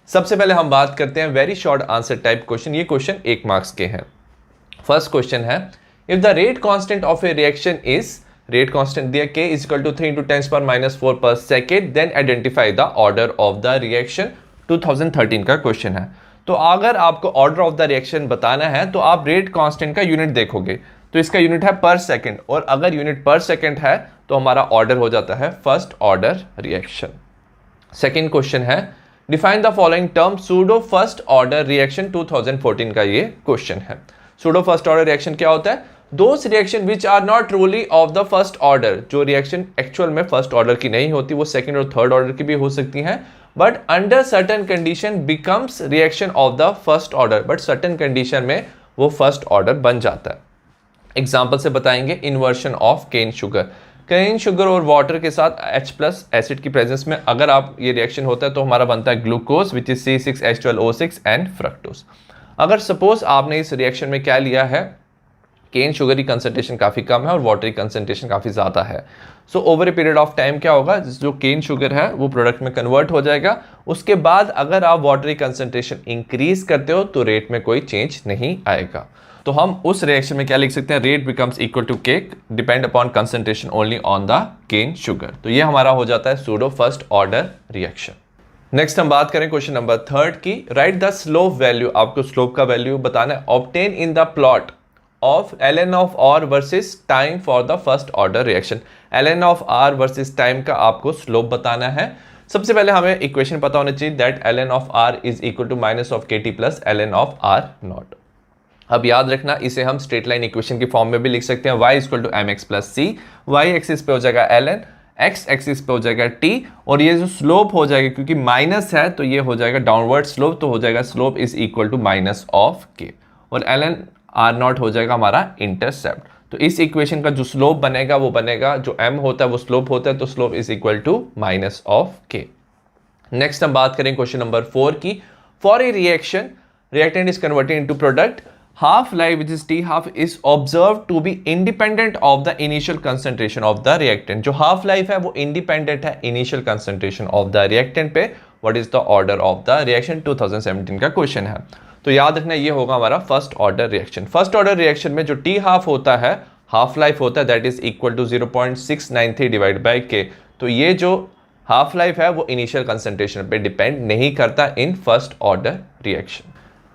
सबसे पहले हम बात करते हैं very short answer type question. ये क्वेश्चन 1 मार्क्स के हैं। फर्स्ट क्वेश्चन है, if the rate constant of a reaction is, rate constant दिया k is equal to 3 × 10⁻⁴ per second, then identify the order of the reaction. 2013 का क्वेश्चन है। तो अगर आपको ऑर्डर ऑफ द रिएक्शन बताना है तो आप रेट कांस्टेंट का यूनिट देखोगे, तो इसका यूनिट है पर सेकेंड, और अगर यूनिट पर सेकेंड है तो हमारा ऑर्डर हो जाता है first order reaction. Second question है, define the following term pseudo first order reaction. 2014 का ये क्वेश्चन है। सूडो फर्स्ट ऑर्डर रिएक्शन क्या होता है? Those reaction which are not truly of the first order, जो रिएक्शन एक्चुअल में फर्स्ट ऑर्डर की नहीं होती, वो सेकंड और थर्ड ऑर्डर की भी हो सकती हैं, but under certain condition becomes reaction of the first order, but certain condition में वो फर्स्ट ऑर्डर बन जाता है। एग्जाम्पल से बताएंगे, inversion of cane sugar. Cane sugar और वाटर के साथ H+ एसिड की प्रेजेंस में अगर आप ये रिएक्शन होता है तो हमारा बनता है glucose which is C6H12O6 and fructose. अगर सपोज आपने इस रिएक्शन में क्या लिया है, केन शुगर की कंसंट्रेशन काफ़ी कम है और वाटर की कंसंट्रेशन काफ़ी ज़्यादा है, so over a period of time क्या होगा, जो केन शुगर है वो प्रोडक्ट में कन्वर्ट हो जाएगा। उसके बाद अगर आप वाटर की कंसंट्रेशन इंक्रीज करते हो तो रेट में कोई चेंज नहीं आएगा। तो हम उस रिएक्शन में क्या लिख सकते हैं, रेट बिकम्स इक्वल टू केक depend upon concentration only on the cane sugar. तो ये हमारा हो जाता है pseudo first order reaction. Next हम बात करें क्वेश्चन नंबर 3 की। राइट द स्लोप वैल्यू, आपको स्लोप का वैल्यू बताना है, obtain in the plot of ln of r versus time for the first order reaction. ln of r versus time का आपको स्लोप बताना है। सबसे पहले हमें इक्वेशन पता होना चाहिए that ln of r is equal to minus of kt plus ln of r naught. अब याद रखना, इसे हम स्ट्रेट लाइन इक्वेशन की फॉर्म में भी लिख सकते हैं, y equal to mx plus c, y axis पे हो जाएगा ln, x एक्सिस पे हो जाएगा t, और ये जो स्लोप हो जाएगा क्योंकि माइनस है तो ये हो जाएगा डाउनवर्ड स्लोप, तो हो जाएगा slope is equal to minus of k, और ln r नॉट हो जाएगा हमारा इंटरसेप्ट। तो इस इक्वेशन का जो स्लोप बनेगा वो बनेगा, जो m होता है वो स्लोप होता है, तो slope is equal to minus of k। Next हम बात करें क्वेश्चन नंबर 4 की। For a reaction, reactant is converted into product, half life which is t half is observed to be independent of the initial concentration of the reactant। जो half life है वो independent है initial concentration of the reactant पे। what is the order of the reaction? 2017 का क्वेश्चन है। तो याद रखना ये होगा हमारा first order reaction. First order reaction में जो t हाफ होता है, हाफ लाइफ होता है, that is equal to 0.693 divide by k। तो ये जो हाफ लाइफ है वो इनिशियल कंसंट्रेशन पे डिपेंड नहीं करता in first order reaction.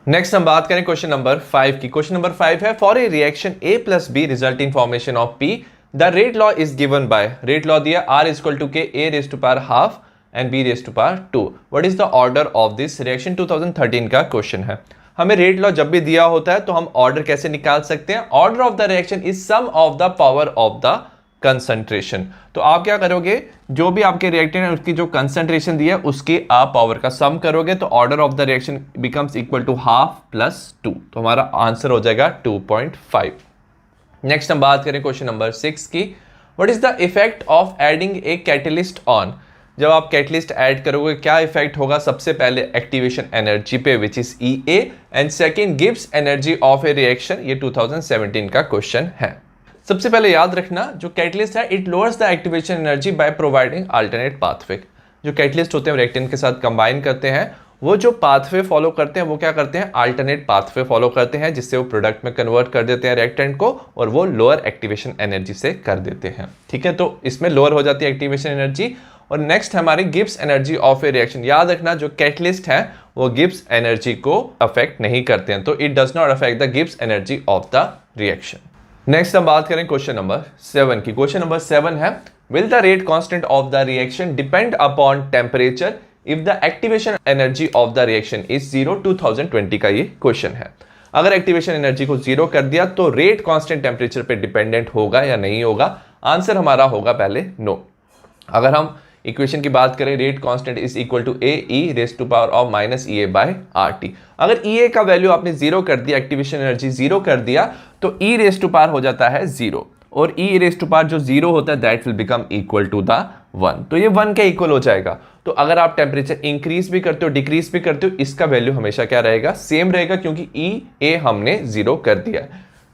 Next हम बात करें क्वेश्चन नंबर 5 की। क्वेश्चन नंबर 5 है, for a reaction a plus b result in formation of p, the rate law is given by, rate law दिया r is equal to k a raise to power half and b raise to power 2। What is the order of this reaction? 2013 का क्वेश्चन है। हमें rate law जब भी दिया होता है तो हम ऑर्डर कैसे निकाल सकते हैं? Order of the reaction is sum of the power of the concentration. तो आप क्या करोगे, जो भी आपके रिएक्टेंट है उसकी जो कंसंट्रेशन दी है उसकी आप पावर का सम करोगे, तो order of the reaction becomes equal to half plus 2, तो हमारा आंसर हो जाएगा 2.5। नेक्स्ट हम बात करें क्वेश्चन नंबर 6 की। What is the effect of adding a catalyst on? जब आप कैटलिस्ट ऐड करोगे क्या इफेक्ट होगा? सबसे पहले एक्टिवेशन एनर्जी पे which is EA, and second gives energy of a reaction. ये 2017 का क्वेश्चन है। सबसे पहले याद रखना, जो कैटलिस्ट है it lowers the activation energy by providing alternate pathway. जो कैटलिस्ट होते हैं रिएक्टेंट के साथ कंबाइन करते हैं, वो जो पाथवे फॉलो करते हैं वो क्या करते हैं, अल्टरनेट पाथवे फॉलो करते हैं, जिससे वो प्रोडक्ट में कन्वर्ट कर देते हैं रिएक्टेंट को, और वो लोअर एक्टिवेशन एनर्जी से कर देते हैं। ठीक है, तो इसमें लोअर हो जाती है एक्टिवेशन एनर्जी। और नेक्स्ट हमारी Gibbs energy of a reaction. याद रखना, जो कैटलिस्ट है वो गिब्स एनर्जी को अफेक्ट नहीं करते हैं, तो it does not affect the Gibbs energy of the reaction. Next हम बात करें क्वेश्चन नंबर 7 की। क्वेश्चन नंबर 7 है, will the rate constant of the reaction depend upon temperature if the activation energy of the reaction is 0? 2020 का ये question है। अगर activation energy को 0 कर दिया तो रेट कांस्टेंट टेम्परेचर पे डिपेंडेंट होगा या नहीं होगा? आंसर हमारा होगा पहले नो। अगर हम इक्वेशन की बात करें, rate constant is equal to A e raise to power of minus EA by RT। अगर EA का वैल्यू आपने 0 कर दिया, एक्टिवेशन एनर्जी 0 कर दिया, तो E रेज टू पावर हो जाता है 0, और E रेज टू पावर जो 0 होता है that will become equal to the 1, तो ये 1 के इक्वल हो जाएगा। तो अगर आप टेम्परेचर इंक्रीज भी करते हो डिक्रीज भी करते हो, इसका वैल्यू हमेशा क्या रहेगा, सेम रहेगा, क्योंकि EA हमने 0 कर दिया।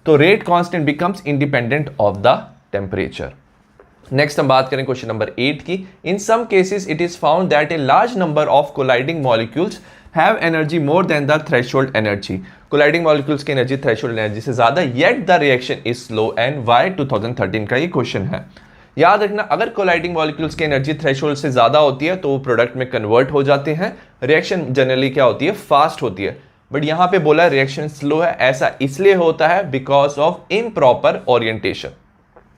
तो rate constant becomes independent of the temperature. Next हम बात करें क्वेश्चन नंबर 8 की। In some cases it is found that a large number of colliding molecules have energy more than the threshold energy, colliding molecules की energy threshold energy से ज्यादा, yet the reaction is slow and why, 2013 का ये question है। याद रखना, अगर colliding molecules की एनर्जी थ्रेशोल्ड से ज्यादा होती है तो वो प्रोडक्ट में कन्वर्ट हो जाते हैं, रिएक्शन जनरली क्या होती है, फास्ट होती है। बट यहां पे बोला रिएक्शन स्लो है, ऐसा इसलिए होता है because of improper orientation.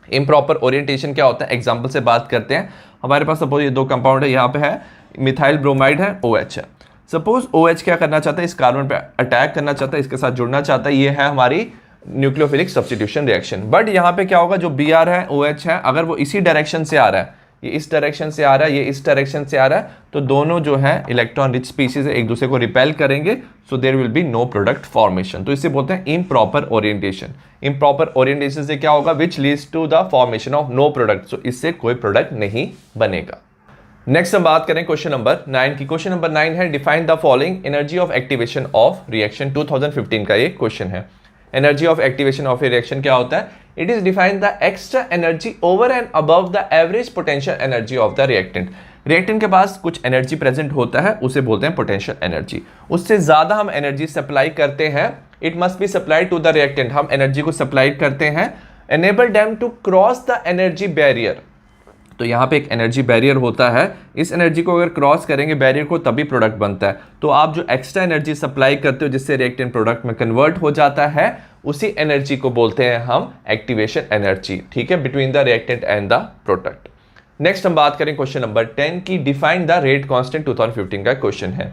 Improper orientation क्या होता है, एग्जाम्पल से बात करते हैं। हमारे पास सपोज ये दो कंपाउंड है, यहाँ पे है मिथाइल ब्रोमाइड है, OH है। सपोज OH क्या करना चाहता है, इस कार्बन पे अटैक करना चाहता है, इसके साथ जुड़ना चाहता है, ये है हमारी न्यूक्लियोफिलिक सब्स्टिट्यूशन रिएक्शन। बट यहाँ पे क्या होगा, जो Br है OH है, अगर वो इसी डायरेक्शन से आ रहा है, ये इस डायरेक्शन से आ रहा है, ये इस डायरेक्शन से आ रहा है, तो दोनों जो है इलेक्ट्रॉन रिच स्पीशीज है, एक दूसरे को रिपेल करेंगे, so there will be no product formation. तो इसे बोलते हैं इम्प्रॉपर ओरिएंटेशन। इम्प्रॉपर ओरिएंटेशन से क्या होगा, which leads to the formation of no product, so इससे कोई प्रोडक्ट नहीं बनेगा। नेक्स्ट हम बात करें क्वेश्चन नंबर 9 की। क्वेश्चन नंबर 9 है define the following energy of activation of reaction, 2015 का ये क्वेश्चन है। Energy of activation of a reaction क्या होता है, it is define the extra energy over and above the average potential energy of the reactant. Reactant के पास कुछ energy present होता है, उसे बोलते हैं पोटेंशियल एनर्जी। उससे ज्यादा हम एनर्जी सप्लाई करते हैं, it must be supplied to the reactant, हम एनर्जी को सप्लाई करते हैं, enable them to cross the energy barrier. तो यहाँ पे एक एनर्जी बैरियर होता है, इस एनर्जी को अगर क्रॉस करेंगे बैरियर को तभी प्रोडक्ट बनता है। तो आप जो एक्स्ट्रा एनर्जी सप्लाई करते हो जिससे रिएक्टेंट प्रोडक्ट में कन्वर्ट हो जाता है, उसी एनर्जी को बोलते हैं हम एक्टिवेशन एनर्जी, ठीक है, between the reactant and the product. Next हम बात करें क्वेश्चन नंबर 10 की। डिफाइन द रेट कांस्टेंट, 2015 का क्वेश्चन है।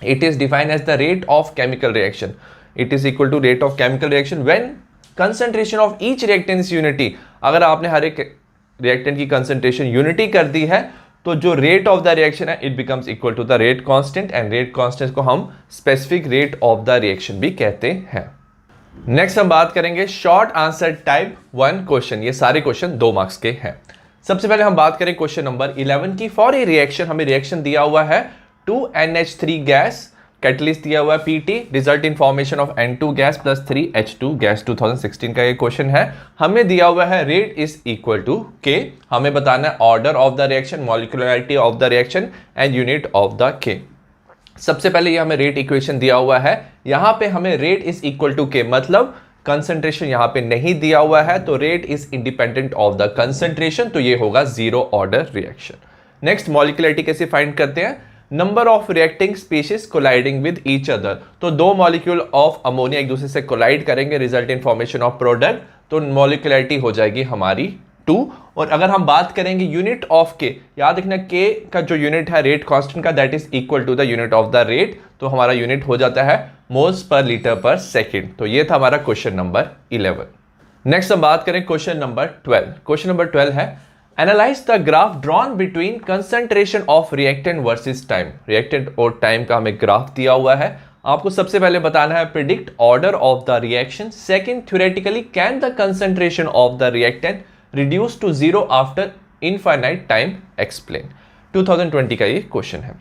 It is defined as the rate of chemical reaction, it is equal to rate of chemical reaction when concentration of each reactant is unity. अगर आपने हर एक रिएक्टेंट की concentration unity कर दी है तो जो रेट ऑफ द रिएक्शन है it becomes equal to the rate constant, and rate constant को हम specific rate of the reaction भी कहते हैं। नेक्स्ट हम बात करेंगे शॉर्ट आंसर टाइप 1 क्वेश्चन। ये सारे क्वेश्चन 2 मार्क्स के हैं। सबसे पहले हम बात करें क्वेश्चन नंबर 11 की। फॉर ए रिएक्शन, हमें रिएक्शन दिया हुआ है 2NH3 गैस, कैटलिस्ट दिया हुआ है PT, result in formation of N2 gas plus 3H2 gas. 2016 का ये क्वेश्चन है। हमें दिया हुआ है rate is equal to K, हमें बताना है order of the reaction, molecularity of the reaction and unit of the K। सबसे पहले ये हमें रेट इक्वेशन दिया हुआ है, यहां पे हमें rate is equal to K, मतलब कंसंट्रेशन यहां पे नहीं दिया हुआ है तो rate is independent of the concentration, तो ये होगा 0 ऑर्डर रिएक्शन। नेक्स्ट मॉलिक्यूलरिटी कैसे फाइंड करते हैं, number of reacting species colliding with each other. तो 2 मॉलिक्यूल ऑफ अमोनिया एक दूसरे से कोलाइड करेंगे, result in formation of product, तो मॉलिक्यूलरिटी हो जाएगी हमारी 2। और अगर हम बात करेंगे यूनिट ऑफ K, याद रखना K का जो यूनिट है रेट कांस्टेंट का, that is equal to the unit of the rate, तो हमारा यूनिट हो जाता है मोल्स पर लीटर पर सेकेंड। तो ये था हमारा क्वेश्चन नंबर 11। नेक्स्ट हम बात करें क्वेश्चन नंबर 12। क्वेश्चन नंबर 12 है analyse the graph drawn between concentration of reactant versus time. Reactant और टाइम का हमें ग्राफ दिया हुआ है, आपको सबसे पहले बताना है predict order of the reaction, second theoretically can the concentration of the reactant reduce to 0 after infinite time, explain. 2020 का ये क्वेश्चन है।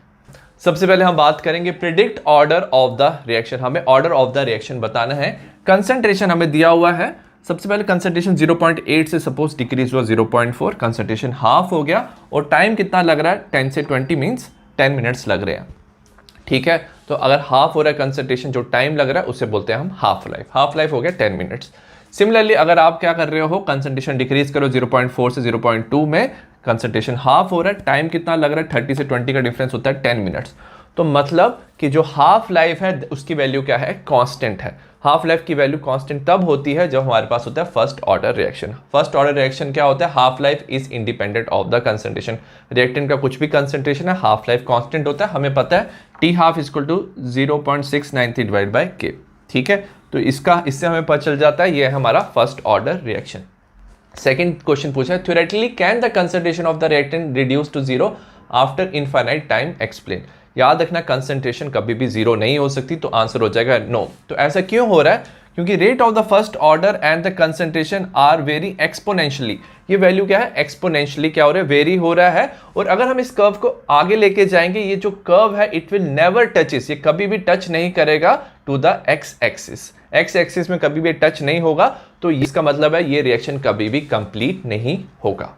सबसे पहले हम बात करेंगे predict order of the reaction, हमें ऑर्डर ऑफ द रिएक्शन बताना है। कंसंट्रेशन हमें दिया हुआ है, सबसे पहले कंसंट्रेशन 0.8 से सपोज डिक्रीज हुआ 0.4, कंसंट्रेशन हाफ हो गया, और टाइम कितना लग रहा है 10 से 20 मींस 10 मिनट्स लग रहे हैं, ठीक है। तो अगर हाफ हो रहा है कंसंट्रेशन, जो टाइम लग रहा है उसे बोलते हैं हम हाफ लाइफ, हाफ लाइफ हो गया 10 मिनट्स। सिमिलरली अगर आप क्या कर रहे हो, कंसंट्रेशन डिक्रीज करो 0.4 से 0.2 में, कंसंट्रेशन हाफ हो रहा है, टाइम कितना लग रहा है 30 से 20 का डिफरेंस होता है 10 मिनट्स। तो मतलब कि जो हाफ लाइफ है उसकी वैल्यू क्या है, कांस्टेंट है। हाफ लाइफ की वैल्यू कांस्टेंट तब होती है जब हमारे पास होता है first order reaction. First order reaction क्या होता है, half life is independent of the concentration. Reactant का कुछ भी कंसंट्रेशन है, हाफ लाइफ कांस्टेंट होता है, हमें पता है T half equal to 0.693 divide by K, ठीक है। तो इससे हमें पता चल जाता है ये है हमारा first order reaction. Second question पूछा है theoretically can the concentration of the reactant reduce to 0 after infinite time, explain. याद रखना कंसंट्रेशन कभी भी 0 नहीं हो सकती, तो आंसर हो जाएगा नो। तो ऐसा क्यों हो रहा है, क्योंकि rate of the first order and the concentration are very exponentially. ये वैल्यू क्या है, एक्सपोनेंशियली क्या हो रहा है, वेरी हो रहा है। और अगर हम इस कर्व को आगे लेके जाएंगे, ये जो कर्व है इट विल नेवर टचेस, ये कभी भी टच नहीं करेगा to the x axis, x axis में कभी भी टच नहीं होगा, तो इसका मतलब है ये रिएक्शन कभी भी कंप्लीट नहीं होगा।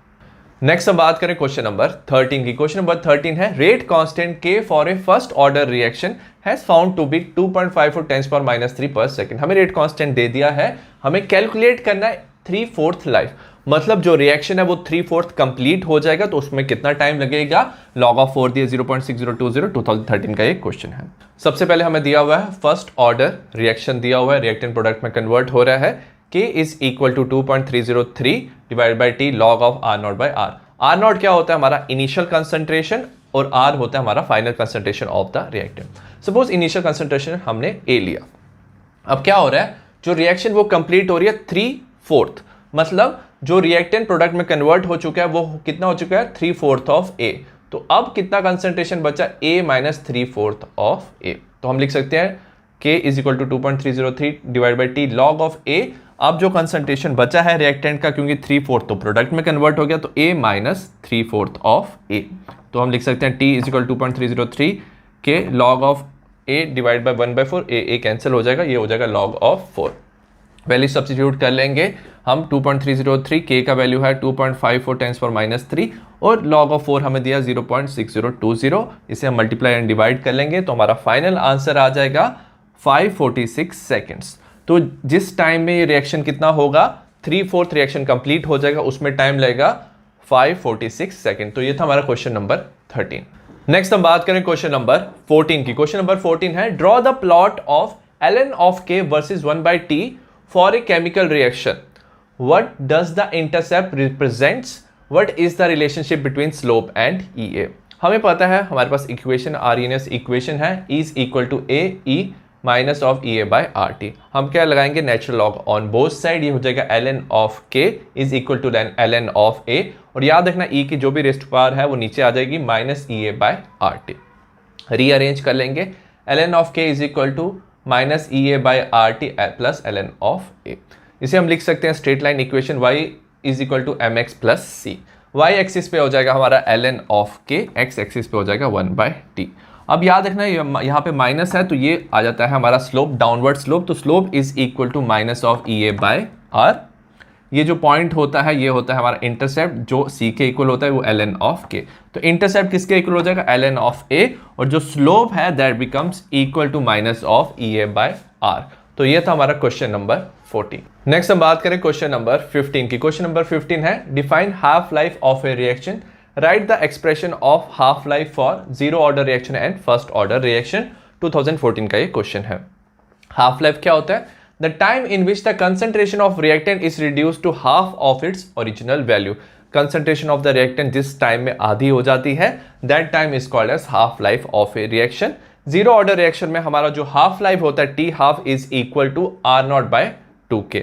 नेक्स्ट हम बात करें क्वेश्चन नंबर 13 की। क्वेश्चन नंबर 13 है रेट कांस्टेंट के for a first order reaction has found to be 2.54 10⁻³ पर सेकंड। हमें रेट कांस्टेंट दे दिया है, हमें कैलकुलेट करना है 3/4 लाइफ, मतलब जो रिएक्शन है वो 3/4 कंप्लीट हो जाएगा, तो उसमें कितना टाइम लगेगा। log of 4 दिया 0.6020, 2013 का ये क्वेश्चन है। सबसे पहले हमें दिया हुआ है फर्स्ट ऑर्डर रिएक्शन दिया हुआ है, रिएक्टेंट प्रोडक्ट में कन्वर्ट हो रहा है। K is equal to 2.303 divide by T log of R0 by R। R0 क्या होता है हमारा इनिशियल कंसंट्रेशन और R होता है हमारा final concentration of the reactant. Suppose initial concentration हमने A लिया, अब क्या हो रहा है, जो रिएक्शन वो कंप्लीट हो रही है 3/4, मतलब जो रिएक्टेंट प्रोडक्ट में कन्वर्ट हो चुका है वो कितना हो चुका है 3/4 ऑफ A। तो अब कितना कंसंट्रेशन बचा, A माइनस 3/4 ऑफ A। तो हम लिख सकते हैं K is equal to 2.303 divide by T log of A। अब जो कंसंट्रेशन बचा है रिएक्टेंट का, क्योंकि 3/4 तो प्रोडक्ट में कन्वर्ट हो गया, तो A माइनस 3/4 ऑफ A। तो हम लिख सकते हैं T is equal 2.303 K log of A divide by 1/4, A cancel हो जाएगा, ये हो जाएगा log ऑफ 4। वैल्यू सब्स्टिट्यूट कर लेंगे हम, 2.303 K का वैल्यू है 2.54 10⁻³ और log ऑफ 4 हमें दिया 0.6020, इसे हम मल्टीप्लाई एंड डिवाइड कर लेंगे, तो हमारा फाइनल आंसर आ जाएगा 546 सेकेंड्स। तो जिस टाइम में ये रिएक्शन कितना होगा, 3/4 रिएक्शन कंप्लीट हो जाएगा, उसमें टाइम लगेगा 546 सेकेंड। तो ये था हमारा क्वेश्चन नंबर 13। नेक्स्ट हम बात करें क्वेश्चन नंबर 14 की। क्वेश्चन नंबर 14 है draw the plot of ln of K versus 1/T for a chemical reaction. What does the intercept represents, what is the relationship between slope and EA। हमें पता है हमारे पास इक्वेशन आर्यनस इक्वेशन है, is equal to AE minus of EA by RT। हम क्या लगाएंगे, natural log on both side, ये हो जाएगा ln of K is equal to ln of A, और याद रखना E की जो भी रेस्ट पावर है वो नीचे आ जाएगी minus EA by RT। Rearrange कर लेंगे, ln of K is equal to minus EA by RT plus ln of A। इसे हम लिख सकते हैं straight line equation y is equal to mx plus c। y axis पे हो जाएगा हमारा ln of K, x axis पे हो जाएगा 1/T। अब याद रखना यहाँ पे माइनस है तो ये आ जाता है हमारा स्लोप, डाउनवर्ड स्लोप, तो slope is equal to minus of EA by R। ये जो पॉइंट होता है ये होता है हमारा इंटरसेप्ट, जो C के इक्वल होता है वो ln ऑफ K। तो इंटरसेप्ट किसके इक्वल हो जाएगा, ln ऑफ A, और जो स्लोप है that becomes equal to minus of EA by R। तो ये था हमारा क्वेश्चन नंबर 14। नेक्स्ट हम बात करें क्वेश्चन नंबर 15 की। क्वेश्चन नंबर 15 है define half life of a reaction, right the expression of half life for zero order reaction and first order reaction. 2014 का ये क्वेश्चन है। हाफ लाइफ क्या होता है, the time in which the concentration of reactant is reduce to half of its original value. Concentration of the reactant जिस time में आधी हो जाती है that time is called as half life of a reaction. Zero order reaction में हमारा जो half life होता है T half is equal to R0 by 2K।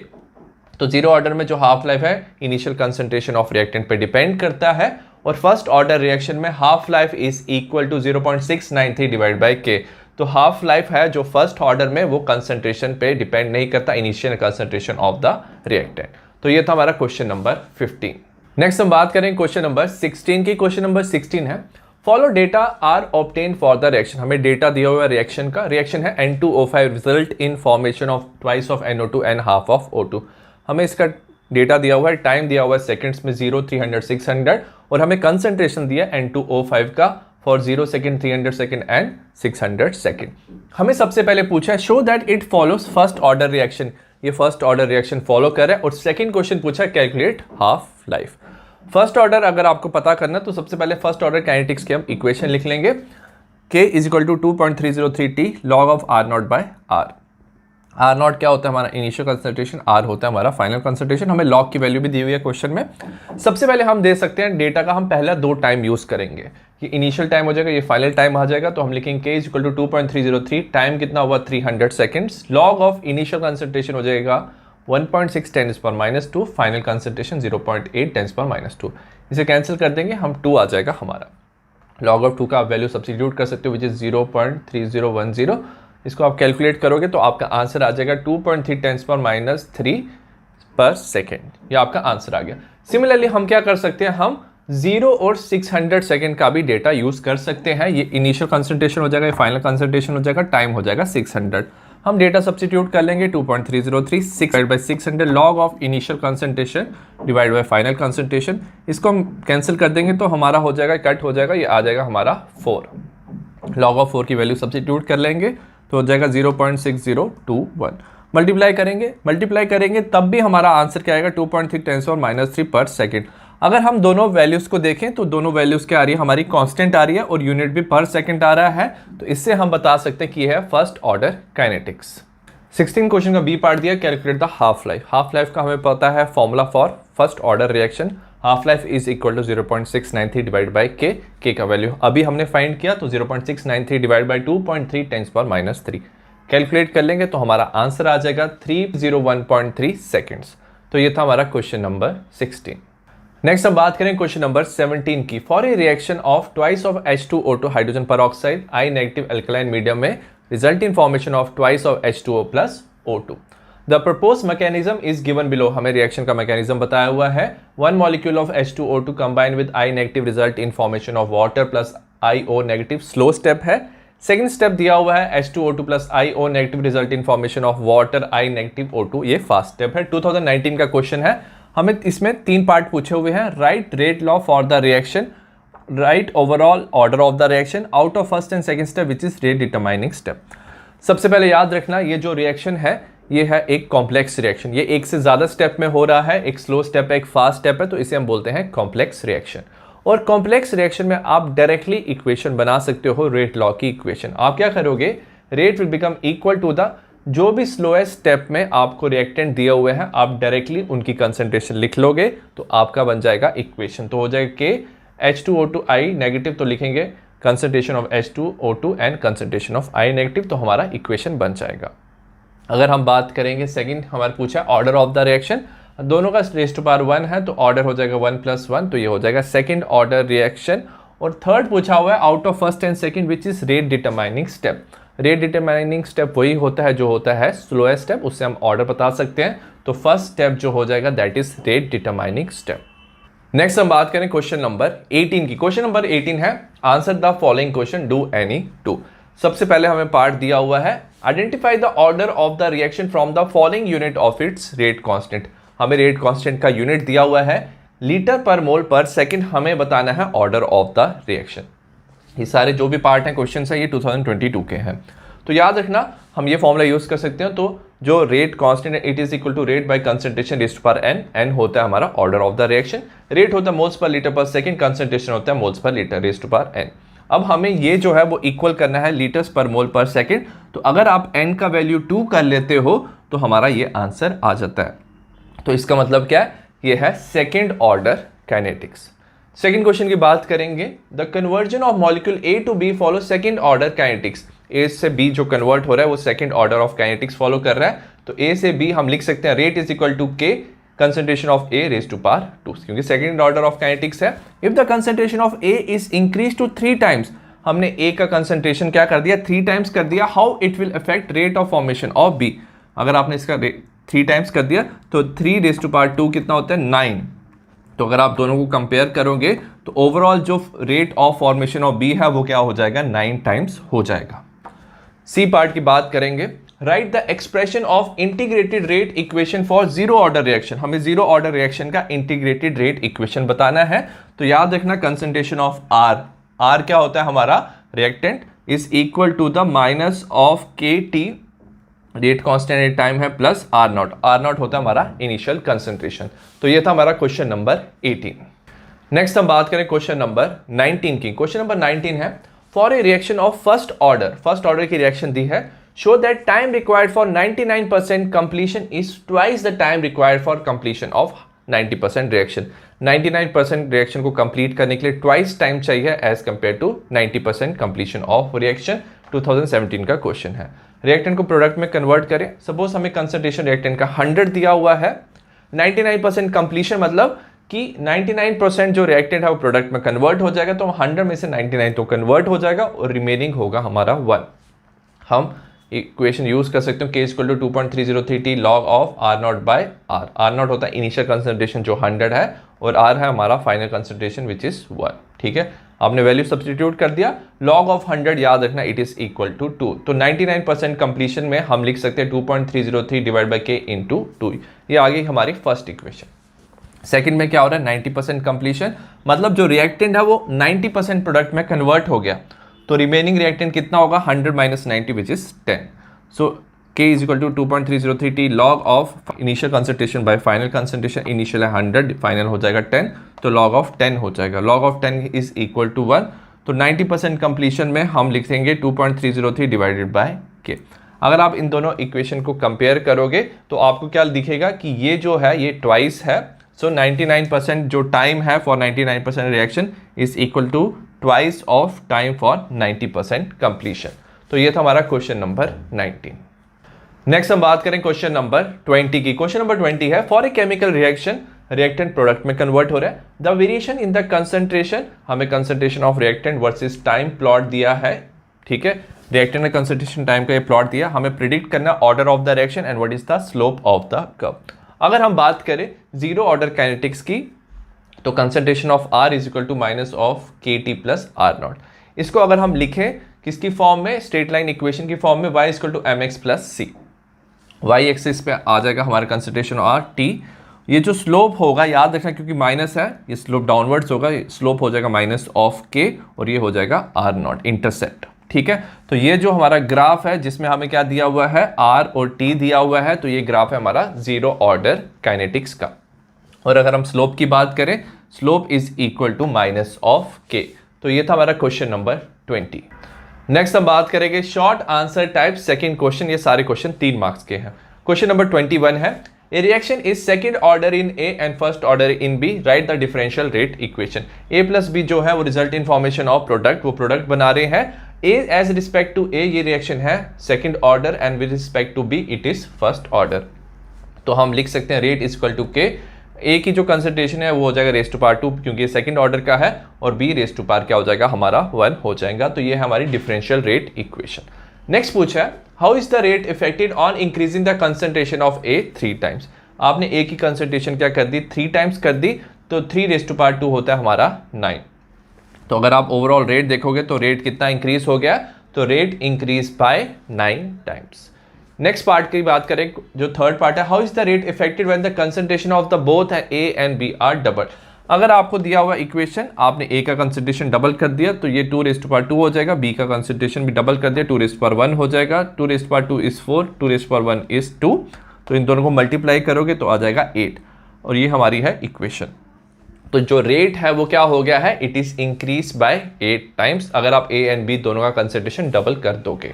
तो जीरो ऑर्डर में जो हाफ लाइफ है इनिशियल कंसंट्रेशन ऑफ रिएक्टेंट पे डिपेंड करता है, और फर्स्ट ऑर्डर रिएक्शन में half life is equal to 0.693 divide by K। तो हाफ लाइफ है जो फर्स्ट ऑर्डर में वो कंसंट्रेशन पे डिपेंड नहीं करता, initial concentration of the reactant. तो ये था हमारा क्वेश्चन नंबर 15। नेक्स्ट हम बात करें क्वेश्चन नंबर 16 की। क्वेश्चन नंबर 16 है follow data are obtain for the reaction. हमें डेटा दिया हुआ है रिएक्शन का, रिएक्शन है N2O5 result in formation of twice of NO2 and half of O2। हमें इसका डेटा दिया हुआ है, टाइम दिया हुआ है सेकंड्स में 0, 300, 600, और हमें कंसंट्रेशन दिया N2O5 का for 0 second, 300 second and 600 second. हमें सबसे पहले पूछा है show that it follows first order reaction. ये फर्स्ट ऑर्डर रिएक्शन फॉलो कर रहा है, और सेकंड क्वेश्चन पूछा है calculate half life. First order अगर आपको पता करना तो सबसे पहले फर्स्ट ऑर्डर काइनेटिक्स की हम इक्वेशन लिख लेंगे, K is equal to 2.303T log of R0 by R। R0 क्या होता है हमारा इनिशियल कंसंट्रेशन, R होता है हमारा फाइनल कंसंट्रेशन। हमें log की वैल्यू भी दी हुई है क्वेश्चन में। सबसे पहले हम दे सकते हैं डेटा का, हम पहला दो टाइम यूज करेंगे, ये इनिशियल टाइम हो जाएगा, ये फाइनल टाइम आ जाएगा। तो हम लिखेंगे K is equal to 2.303, time कितना हुआ 300 seconds, log of initial concentration हो जाएगा 1.6 10⁻², फाइनल कंसंट्रेशन 0.8 10⁻²। इसे कैंसिल कर देंगे हम, 2 आ जाएगा हमारा। log ऑफ 2 का आप वैल्यू सब्स्टिट्यूट कर सकते हो विच इज 0.3010। इसको आप कैलकुलेट करोगे तो आपका आंसर आ जाएगा 2.3 10⁻³ पर सेकेंड। ये आपका आंसर आ गया। सिमिलरली हम क्या कर सकते हैं, हम 0 और 600 सेकेंड का भी डेटा यूज कर सकते हैं। ये इनिशियल कंसंट्रेशन हो जाएगा, ये फाइनल कंसंट्रेशन हो जाएगा, टाइम हो जाएगा 600। हम डेटा सब्स्टिट्यूट कर लेंगे 2.303 6/600 log of initial concentration divide by final concentration. इसको हम कैंसिल कर देंगे तो हमारा हो जाएगा, कट हो जाएगा, ये आ जाएगा हमारा 4। लॉग ऑफ 4 की वैल्यू सब्स्टिट्यूट कर लेंगे तो हो जाएगा 0.6021। मल्टीप्लाई करेंगे तब भी हमारा आंसर क्या आएगा 2.3 × 10⁻³ पर सेकेंड। अगर हम दोनों वैल्यूज़ को देखें तो दोनों वैल्यूज़ क्या आ रही है, हमारी कांस्टेंट आ रही है और यूनिट भी पर सेकंड आ रहा है, तो इससे हम बता सकते हैं कि यह है फर्स्ट ऑर्डर काइनेटिक्स। 16 क्वेश्चन का बी पार्ट दिया, calculate the half life. Half life का हमें पता है formula for first order reaction, half life is equal to 0.693 divide by K का वैल्यू अभी हमने फाइंड किया तो 0.693 डिवाइड बाई 2.3 × 10⁻³ कैलकुलेट कर लेंगे तो हमारा आंसर आ जाएगा 301.3 सेकेंड्स। तो ये था हमारा क्वेश्चन नंबर 16। नेक्स्ट हम बात करें क्वेश्चन नंबर 17 की। For a reaction of twice of H2O2 hydrogen peroxide I negative alkaline medium में result in formation of twice of H2O plus O2। The propose mechanism is given below. हमें reaction का mechanism बताया हुआ है। 1 molecule of H2O2 combine with I negative result in formation of water plus IO negative, slow step है। Second step दिया हुआ है H2O2 plus IO negative result in formation of water I negative O2, ये fast step है। 2019 का क्वेश्चन है। हमें इसमें 3 पार्ट पूछे हुए हैं। Right rate law for the reaction, right overall order of the reaction, out of first and second step which is rate determining step. सबसे पहले याद रखना ये जो रिएक्शन है ये है एक कॉम्प्लेक्स रिएक्शन, ये एक से ज्यादा स्टेप में हो रहा है, एक स्लो स्टेप है, एक फास्ट स्टेप है, तो इसे हम बोलते हैं कॉम्प्लेक्स रिएक्शन। और कॉम्प्लेक्स रिएक्शन में आप डायरेक्टली इक्वेशन बना सकते हो रेट लॉ की इक्वेशन। आप क्या करोगे, rate will become equal to the जो भी स्लोएस्ट स्टेप में आपको रिएक्टेंट दिए हुए हैं आप डायरेक्टली उनकी कंसंट्रेशन लिख लोगे तो आपका बन जाएगा इक्वेशन। तो हो जाएगा कि H2O2 I नेगेटिव तो लिखेंगे concentration of H2O2 and concentration of I negative, तो हमारा इक्वेशन बन जाएगा। अगर हम बात करेंगे सेकंड, हमारे पूछा ऑर्डर ऑफ द रिएक्शन, दोनों का रेज़ टू पावर 1 है तो ऑर्डर हो जाएगा 1 + 1, तो ये हो जाएगा सेकंड ऑर्डर रिएक्शन। और थर्ड पूछा हुआ है out of first and second which is rate determining step. Rate determining step वही होता है जो होता है स्लोएस्ट स्टेप, उससे हम ऑर्डर बता सकते हैं। तो फर्स्ट स्टेप जो हो जाएगा that is rate determining step. Next हम बात करें क्वेश्चन नंबर 18 की। क्वेश्चन नंबर 18 है answer the following question, do any two. सबसे पहले हमें पार्ट दिया हुआ है identify the order of the reaction from the following unit of its rate constant. हमें रेट कांस्टेंट का यूनिट दिया हुआ है लीटर पर मोल पर सेकंड, हमें बताना है ऑर्डर ऑफ द रिएक्शन। ये सारे जो भी पार्ट हैं क्वेश्चन है ये 2022 के हैं, तो याद रखना हम ये फॉर्मूला यूज कर सकते हैं। तो जो रेट कांस्टेंट है it is equal to rate by concentration raised to power n, n होता है हमारा order of the reaction, rate होता है मोल्स पर लीटर पर सेकंड, कंसंट्रेशन होता है moles per litre raised to power n। अब हमें ये जो है वो इक्वल करना है लीटर्स पर मोल पर सेकंड, तो अगर आप n का वैल्यू 2 कर लेते हो तो हमारा ये आंसर आ जाता है। तो इसका मतलब क्या है, ये है second order kinetics. Second question की बात करेंगे, the conversion of molecule A to B follow second order kinetics. A से B जो कन्वर्ट हो रहा है वो second order of kinetics follow कर रहा है, तो A से B हम लिख सकते हैं rate is equal to K concentration of A raised to power 2, क्योंकि सेकंड ऑर्डर ऑफ काइनेटिक्स है। If the concentration of A is increase to 3 times, हमने A का कंसंट्रेशन क्या कर दिया 3 टाइम्स कर दिया, how it will affect rate of formation of B। अगर आपने इसका 3 टाइम्स कर दिया तो 3 रेज़्ड टू पावर 2 कितना होता है 9। तो अगर आप दोनों को कंपेयर करोगे तो ओवरऑल जो rate of formation of B है वो क्या हो जाएगा 9 टाइम्स हो जाएगा। सी पार्ट की बात करेंगे, right the expression of integrated rate equation for zero order reaction. हमें जीरो ऑर्डर रिएक्शन का इंटीग्रेटेड रेट इक्वेशन बताना है। तो याद रखना कंसंट्रेशन ऑफ आर, आर क्या होता है हमारा reactant, is equal to the minus of k t, rate constant at time है, plus r naught, r naught होता है हमारा इनिशियल कंसंट्रेशन। तो ये था हमारा क्वेश्चन नंबर 18। नेक्स्ट हम बात करें क्वेश्चन नंबर 19 की। क्वेश्चन नंबर 19 है for a reaction of first order, first order की रिएक्शन दी है, show that time required for 99% completion is twice the time required for completion of 90% reaction. 99% reaction को complete करने के लिए ट्वाइस टाइम चाहिए as compare to 90% completion of reaction. 2017 का क्वेश्चन है। रिएक्टेंट को प्रोडक्ट में कन्वर्ट करें, सपोज हमें कंसंट्रेशन रिएक्टेंट का 100 दिया हुआ है, 99% कंप्लीशन मतलब कि 99% जो रिएक्टेंट है वो प्रोडक्ट में कन्वर्ट हो जाएगा, तो 100 में से 99 तो कन्वर्ट हो जाएगा और रिमेनिंग होगा हमारा 1। हम इक्वेशन यूज कर सकते हो K equal to 2.303 T log of R0 by R। R0 होता है इनिशियल कंसंट्रेशन जो 100 है और R है हमारा फाइनल कंसंट्रेशन विच इज 1। ठीक है, आपने वैल्यू सब्सटीट्यूट कर दिया, log ऑफ 100 याद रखना इट इज इक्वल टू 2। तो 99% कंप्लीशन में हम लिख सकते हैं 2.303 डिवाइड बाई k इंटू 2। ये आ गई हमारी फर्स्ट इक्वेशन। सेकंड में क्या हो रहा है, 90% कंप्लीशन, मतलब जो रिएक्टेंट है वो 90% प्रोडक्ट में कन्वर्ट हो गया, तो रिमेनिंग रिएक्टेंट कितना होगा, 100 minus 90 which is 10। So k is equal to 2.303 t log of initial concentration by final concentration, initial है 100, फाइनल हो जाएगा 10, तो log ऑफ 10 हो जाएगा, log of 10 is equal to 1। तो 90% कंप्लीशन में हम लिख देंगे 2.303 डिवाइडेड बाय k। अगर आप इन दोनों इक्वेशन को कंपेयर करोगे तो आपको क्या दिखेगा कि ये जो है ये ट्वाइस है। सो 99% जो टाइम है for 99% reaction is equal to twice of time for 90% completion. तो ये था हमारा क्वेश्चन नंबर 19। नेक्स्ट हम बात करें क्वेश्चन नंबर 20 की। क्वेश्चन नंबर 20 है, for a chemical reaction reactant product में कन्वर्ट हो रहा है, the variation in the concentration, हमें concentration of reactant versus time plot दिया है। ठीक है, रिएक्टेंट का कंसंट्रेशन टाइम का ये प्लॉट दिया, हमें प्रिडिक्ट करना order of the reaction and what is the slope of the curve. अगर हम बात करें जीरो ऑर्डर काइनेटिक्स की, तो concentration of R is equal to minus of KT plus R0। इसको अगर हम लिखें किसकी फॉर्म में, स्ट्रेट लाइन इक्वेशन की फॉर्म में, y is equal to mx plus c। y axis पे आ जाएगा हमारा कंसंट्रेशन R T। ये जो स्लोप होगा याद रखना, क्योंकि माइनस है, ये स्लोप डाउनवर्ड्स होगा, स्लोप हो जाएगा माइनस ऑफ K और ये हो जाएगा R0 इंटरसेप्ट। ठीक है, तो ये जो हमारा ग्राफ है जिसमें हमें क्या दिया हुआ है, R और T दिया हुआ है, तो ये ग्राफ है हमारा जीरो ऑर्डर काइनेटिक्स का। और अगर हम स्लोप की बात करें, slope is equal to minus of K। तो ये था हमारा क्वेश्चन नंबर 20। नेक्स्ट हम बात करेंगे short answer type second question. ये सारे क्वेश्चन 3 मार्क्स के हैं। क्वेश्चन नंबर 21 है, a reaction is second order in A and first order in B, write the differential rate equation. A plus B जो है वो result in formation of product, वो product बना रहे हैं। A as respect to A ये reaction है second order and with respect to B it is first order. तो हम लिख सकते हैं rate is equal to K। A की जो कंसंट्रेशन है वो हो जाएगा रेस टू पावर 2, क्योंकि ये सेकंड ऑर्डर का है, और B रेस टू पावर क्या हो जाएगा हमारा 1 हो जाएगा। तो ये है हमारी डिफरेंशियल रेट इक्वेशन। नेक्स्ट पूछा है, how is the rate affected on increasing the concentration of A 3 times. आपने A की कंसंट्रेशन क्या कर दी, 3 टाइम्स कर दी, तो 3 रेस टू पावर 2 होता है हमारा 9। तो अगर आप ओवरऑल रेट देखोगे तो रेट कितना इंक्रीज हो गया, तो rate increase by 9 times. Next part की बात करें, जो थर्ड पार्ट है, how is the rate effected when the concentration of the both A and B are double. अगर आपको दिया हुआ इक्वेशन, आपने A का कंसंट्रेशन डबल कर दिया तो ये 2 रेज़ टू पावर 2 हो जाएगा, B का कंसंट्रेशन भी डबल कर दिया 2 रेज़ टू पावर 1 हो जाएगा, 2 raise to power 2 is 4, 2 raise to power 1 is 2। तो इन दोनों को मल्टीप्लाई करोगे तो आ जाएगा 8, और ये हमारी है इक्वेशन। तो जो रेट है वो क्या हो गया है, it is increase by 8 times अगर आप A एंड B दोनों का कंसंट्रेशन डबल कर दोगे।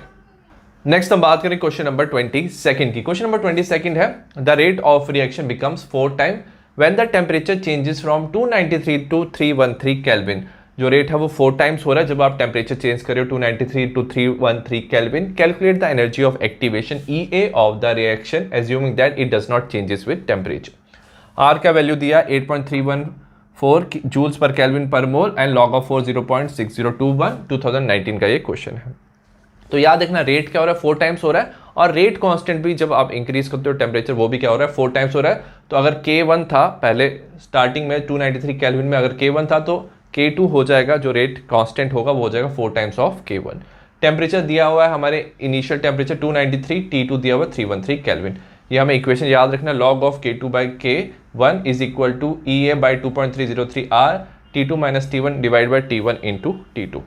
नेक्स्ट हम बात करें क्वेश्चन नंबर 22 की। क्वेश्चन नंबर 22 है, the rate of reaction becomes 4 time when the temperature changes from 293 to 313 Kelvin. जो रेट है वो 4 टाइम्स हो रहा है जब आप टेम्परेचर चेंज करो 293 to 313 Kelvin. Calculate the energy of activation EA of the reaction assuming that it does not changes with temperature. R का वैल्यू दिया 8.314 जूल्स पर केल्विन पर मोल एंड log ऑफ 4 0.6021 2019 का ये क्वेश्चन है। तो याद रखना रेट क्या हो रहा है, 4 टाइम्स हो रहा है, और रेट कांस्टेंट भी जब आप इंक्रीज करते हो टेम्परेचर वो भी क्या हो रहा है, 4 टाइम्स हो रहा है। तो अगर K1 था पहले स्टार्टिंग में 293 केल्विन में, अगर K1 था तो K2 हो जाएगा, जो रेट कांस्टेंट होगा वो हो जाएगा 4 टाइम्स ऑफ K1। टेम्परेचर दिया हुआ है हमारे इनिशियल टेम्परेचर 293, T2 दिया हुआ 313 केल्विन। ये हमें इक्वेशन याद रखना, log of K2 by K1 is equal to EA by 2.303 R T2 minus T1 divide by T1 into T2।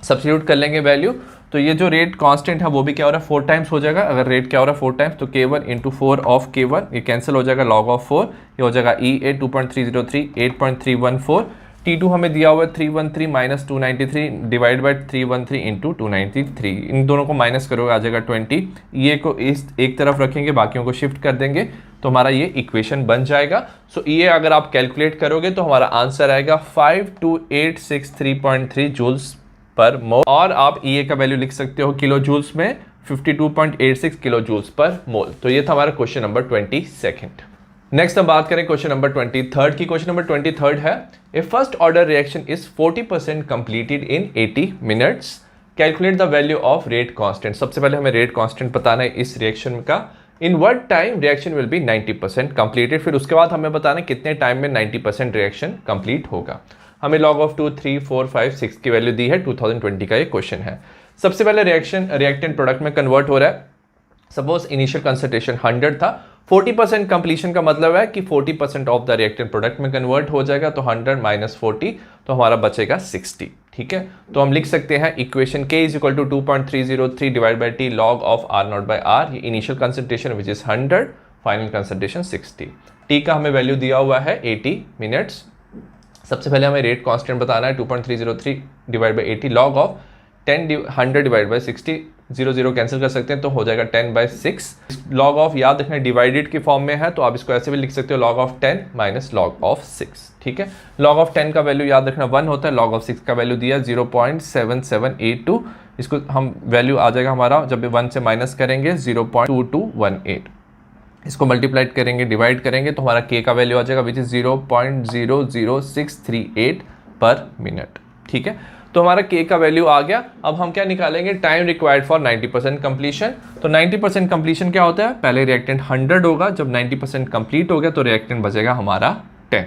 Substitute कर लेंगे वैल्यू, तो ये जो रेट कांस्टेंट है वो भी क्या हो रहा है 4 टाइम्स हो जाएगा। अगर रेट क्या हो रहा है 4 टाइम्स, तो K1 इंटू 4 ऑफ K1 ये कैंसिल हो जाएगा, log ऑफ 4 ये हो जाएगा EA 2.303 8.314। T2 हमें दिया हुआ है 313 माइनस 293 डिवाइड बाई 313 इंटू 293। इन दोनों को माइनस करोगे आ जाएगा 20। EA को इस एक तरफ रखेंगे, बाकियों को शिफ्ट कर देंगे, तो हमारा ये इक्वेशन बन जाएगा। सो EA अगर आप कैलकुलेट करोगे तो हमारा आंसर आएगा 52863.3 जूल्स पर मोल, और आप EA का वैल्यू लिख सकते हो किलो जूल्स में 52.86 किलो जूल्स पर मोल। तो ये था हमारा क्वेश्चन नंबर 22। नेक्स्ट हम बात करें क्वेश्चन नंबर 23 की। क्वेश्चन नंबर 23 है, a first order reaction is 40% completed in 80 minutes, calculate the value of rate constant. सबसे पहले हमें रेट कांस्टेंट बताना है इस रिएक्शन का। In what time reaction will be 90% completed. फिर उसके बाद हमें बताना कितने टाइम में 90% रिएक्शन कंप्लीट होगा। हमें log ऑफ 2, 3, 4, 5, 6 की वैल्यू दी है। 2020 का ये क्वेश्चन है। सबसे पहले रिएक्टेंट प्रोडक्ट में कन्वर्ट हो रहा है। सपोज इनिशियल कंसंट्रेशन 100 था, 40% कंप्लीशन का मतलब है कि 40% ऑफ द रिएक्टेंट प्रोडक्ट में कन्वर्ट हो जाएगा, तो 100 माइनस 40 तो हमारा बचेगा 60। ठीक है, तो हम लिख सकते हैं equation K is equal to 2.303 divide by T log of R not by R। ये initial concentration which is 100, final concentration 60। T का हमें वैल्यू दिया हुआ है 80 मिनट्स। सबसे पहले हमें रेट कांस्टेंट बताना है 2.303 divide by 80 log of 100 divide by 60, 0 cancel कर सकते हैं तो हो जाएगा 10/6। लॉग ऑफ याद रखना डिवाइडेड की फॉर्म में है, तो आप इसको ऐसे भी लिख सकते हो log of 10 minus log of 6। ठीक है, लॉग ऑफ 10 का वैल्यू याद रखना 1 होता है, लॉग ऑफ 6 का वैल्यू दिया 0.7782। इसको हम वैल्यू आ जाएगा हमारा, जब 1 से माइनस करेंगे 0.2218। इसको मल्टीप्लाइड करेंगे, डिवाइड करेंगे तो हमारा K का वैल्यू आ जाएगा विच इज 0.00638 पर मिनट। ठीक है, तो हमारा K का वैल्यू आ गया। अब हम क्या निकालेंगे, टाइम रिक्वायर्ड फॉर 90% कंप्लीशन। तो 90% कंप्लीशन क्या होता है, पहले रिएक्टेंट 100 होगा, जब 90% कंप्लीट हो गया तो रिएक्टेंट बचेगा हमारा 10।